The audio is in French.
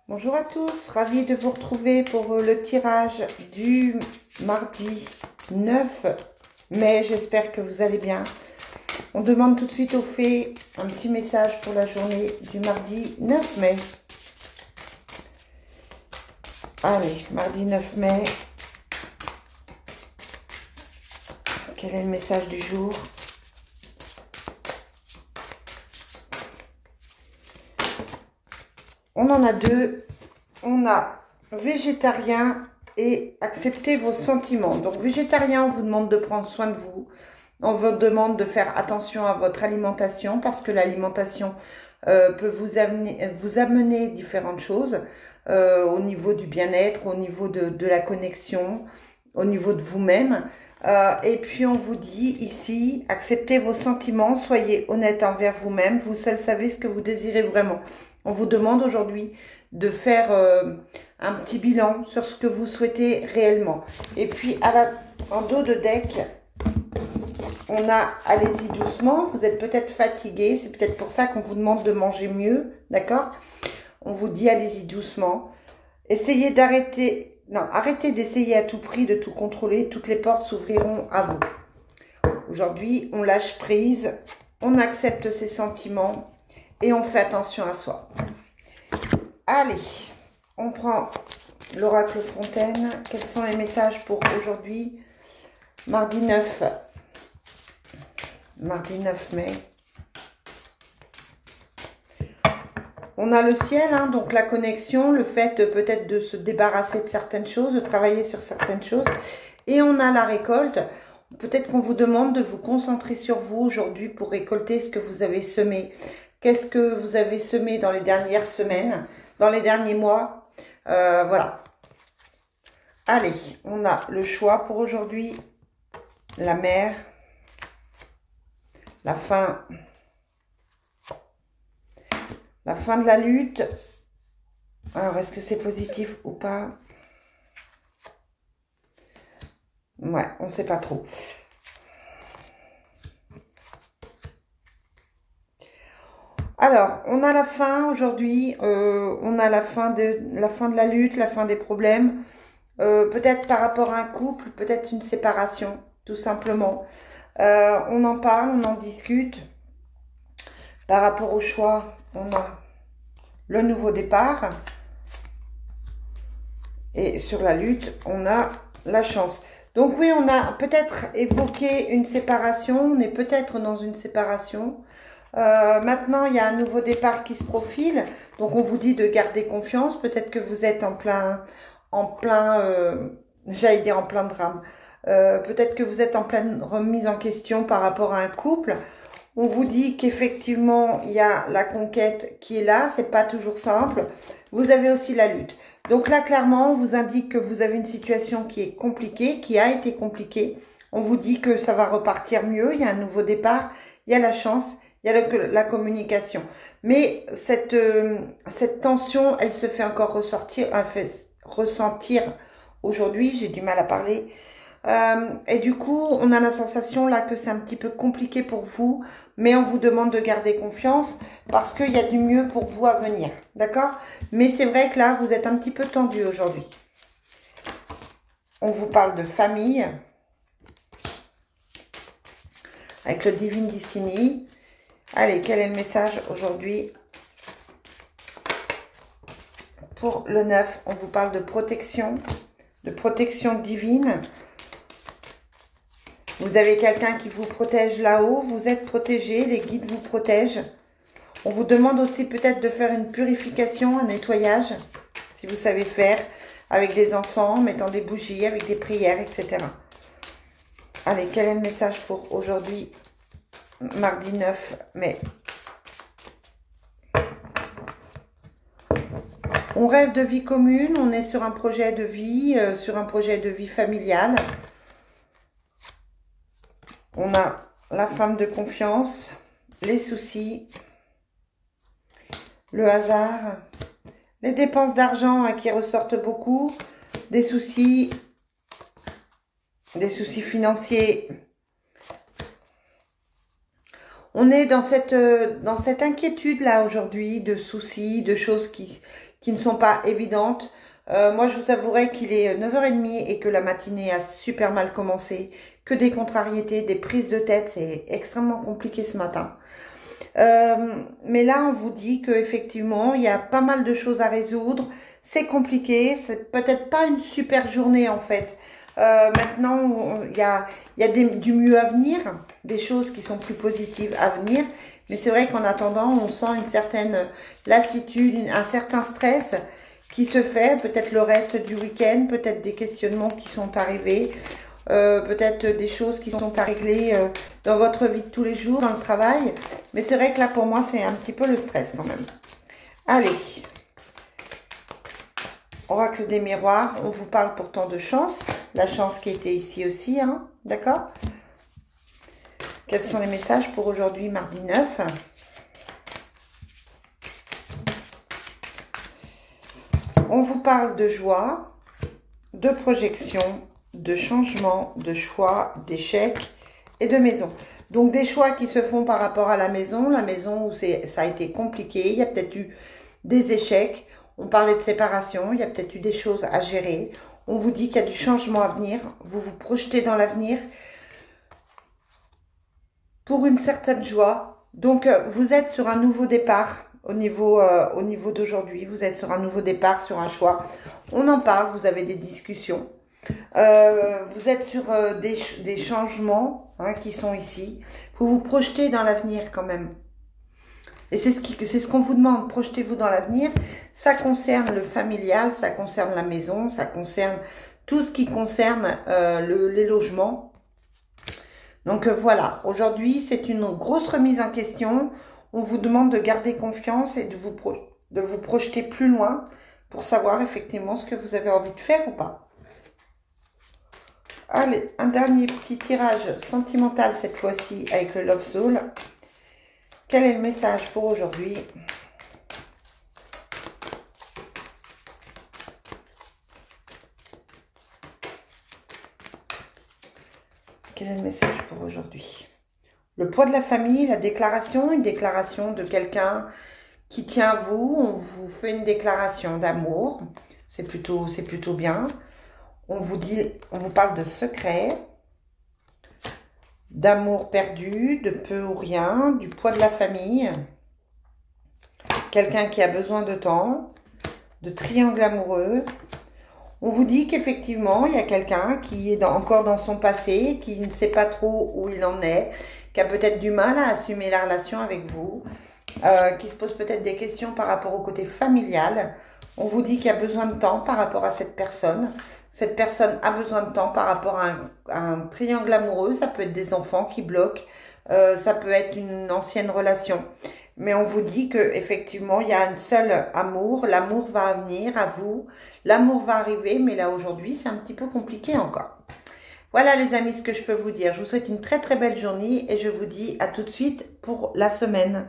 Bonjour à tous, ravie de vous retrouver pour le tirage du mardi 9 mai. J'espère que vous allez bien. On demande tout de suite aux fées un petit message pour la journée du mardi 9 mai. Allez, mardi 9 mai. Quel est le message du jour? On en a deux. On a végétarien et accepter vos sentiments. Donc végétarien, on vous demande de prendre soin de vous. On vous demande de faire attention à votre alimentation parce que l'alimentation peut vous amener différentes choses au niveau du bien-être, au niveau de la connexion, au niveau de vous-même. Et puis on vous dit ici, acceptez vos sentiments, soyez honnête envers vous-même, vous seul savez ce que vous désirez vraiment. On vous demande aujourd'hui de faire un petit bilan sur ce que vous souhaitez réellement. Et puis en dos de deck, on a allez-y doucement, vous êtes peut-être fatigué, c'est peut-être pour ça qu'on vous demande de manger mieux, d'accord? On vous dit allez-y doucement, essayez d'arrêter, non, arrêtez d'essayer à tout prix de tout contrôler, toutes les portes s'ouvriront à vous. Aujourd'hui, on lâche prise, on accepte ses sentiments et on fait attention à soi. Allez, on prend l'oracle Fontaine. Quels sont les messages pour aujourd'hui, mardi 9 mai. On a le ciel, hein, donc la connexion, le fait peut-être de se débarrasser de certaines choses, de travailler sur certaines choses. Et on a la récolte. Peut-être qu'on vous demande de vous concentrer sur vous aujourd'hui pour récolter ce que vous avez semé. Qu'est-ce que vous avez semé dans les dernières semaines, dans les derniers mois, voilà. Allez, on a le choix pour aujourd'hui. La mer. La fin de la lutte. Alors, est-ce que c'est positif ou pas? Ouais, on ne sait pas trop. Alors, on a la fin aujourd'hui. On a la fin de la lutte, la fin des problèmes. Peut-être par rapport à un couple, peut-être une séparation, tout simplement. On en parle, on en discute. Par rapport au choix, on a le nouveau départ. Et sur la lutte, on a la chance. Donc oui, on a peut-être évoqué une séparation. On est peut-être dans une séparation. Maintenant, il y a un nouveau départ qui se profile. Donc, on vous dit de garder confiance. Peut-être que vous êtes j'allais dire en plein drame. Peut-être que vous êtes en pleine remise en question par rapport à un couple. On vous dit qu'effectivement, il y a la conquête qui est là. C'est pas toujours simple. Vous avez aussi la lutte. Donc là, clairement, on vous indique que vous avez une situation qui est compliquée, qui a été compliquée. On vous dit que ça va repartir mieux. Il y a un nouveau départ. Il y a la chance. Il y a la communication. Mais cette tension, elle se fait encore ressentir aujourd'hui. J'ai du mal à parler. Et du coup, on a la sensation là que c'est un petit peu compliqué pour vous. Mais on vous demande de garder confiance parce qu'il y a du mieux pour vous à venir. D'accord? Mais c'est vrai que là, vous êtes un petit peu tendu aujourd'hui. On vous parle de famille. Avec le Divine Destiny. Allez, quel est le message aujourd'hui? Pour le 9, on vous parle de protection divine. Vous avez quelqu'un qui vous protège là-haut, vous êtes protégé, les guides vous protègent. On vous demande aussi peut-être de faire une purification, un nettoyage, si vous savez faire, avec des encens, mettant des bougies, avec des prières, etc. Allez, quel est le message pour aujourd'hui? Mardi 9 mai. On rêve de vie commune, on est sur un projet de vie, familiale. On a la femme de confiance, les soucis, le hasard, les dépenses d'argent qui ressortent beaucoup, des soucis financiers. On est dans cette inquiétude là aujourd'hui, de soucis, de choses qui qui ne sont pas évidentes. Moi, je vous avouerai qu'il est 9h30 et que la matinée a super mal commencé. Que des contrariétés, des prises de tête, c'est extrêmement compliqué ce matin. Mais là, on vous dit qu'effectivement, il y a pas mal de choses à résoudre. C'est compliqué, c'est peut-être pas une super journée en fait. Maintenant, il y a du mieux à venir, des choses qui sont plus positives à venir. Mais c'est vrai qu'en attendant, on sent une certaine lassitude, un certain stress qui se fait. Peut-être le reste du week-end, peut-être des questionnements qui sont arrivés. Peut-être des choses qui sont à régler dans votre vie de tous les jours, dans le travail. Mais c'est vrai que là, pour moi, c'est un petit peu le stress quand même. Allez. Oracle des miroirs, on vous parle pourtant de chance. La chance qui était ici aussi, hein, d'accord? Quels sont les messages pour aujourd'hui, mardi 9? On vous parle de joie, de projection, de changement, de choix, d'échecs et de maison. Donc des choix qui se font par rapport à la maison où ça a été compliqué, il y a peut-être eu des échecs, on parlait de séparation, il y a peut-être eu des choses à gérer, on vous dit qu'il y a du changement à venir, vous vous projetez dans l'avenir pour une certaine joie. Donc vous êtes sur un nouveau départ au niveau d'aujourd'hui, vous êtes sur un nouveau départ, sur un choix, on en parle, vous avez des discussions. Vous êtes sur des changements hein, qui sont ici. Vous vous projetez dans l'avenir quand même. Et c'est ce qu'on vous demande. Projetez-vous dans l'avenir. Ça concerne le familial, ça concerne la maison, ça concerne tout ce qui concerne les logements. Donc voilà, aujourd'hui c'est une grosse remise en question. On vous demande de garder confiance et de vous projeter plus loin pour savoir effectivement ce que vous avez envie de faire ou pas. Allez, un dernier petit tirage sentimental cette fois-ci avec le Love Soul. Quel est le message pour aujourd'hui? Quel est le message pour aujourd'hui? Le poids de la famille, la déclaration, une déclaration de quelqu'un qui tient à vous. On vous fait une déclaration d'amour. C'est plutôt bien. On vous parle de secret, d'amour perdu, de peu ou rien, du poids de la famille, quelqu'un qui a besoin de temps, de triangle amoureux. On vous dit qu'effectivement, il y a quelqu'un qui est encore dans son passé, qui ne sait pas trop où il en est, qui a peut-être du mal à assumer la relation avec vous, qui se pose peut-être des questions par rapport au côté familial. On vous dit qu'il y a besoin de temps par rapport à cette personne. Cette personne a besoin de temps par rapport à un triangle amoureux. Ça peut être des enfants qui bloquent. Ça peut être une ancienne relation. Mais on vous dit qu'effectivement, il y a un seul amour. L'amour va venir à vous. L'amour va arriver. Mais là, aujourd'hui, c'est un petit peu compliqué encore. Voilà les amis, ce que je peux vous dire. Je vous souhaite une très très belle journée. Et je vous dis à tout de suite pour la semaine.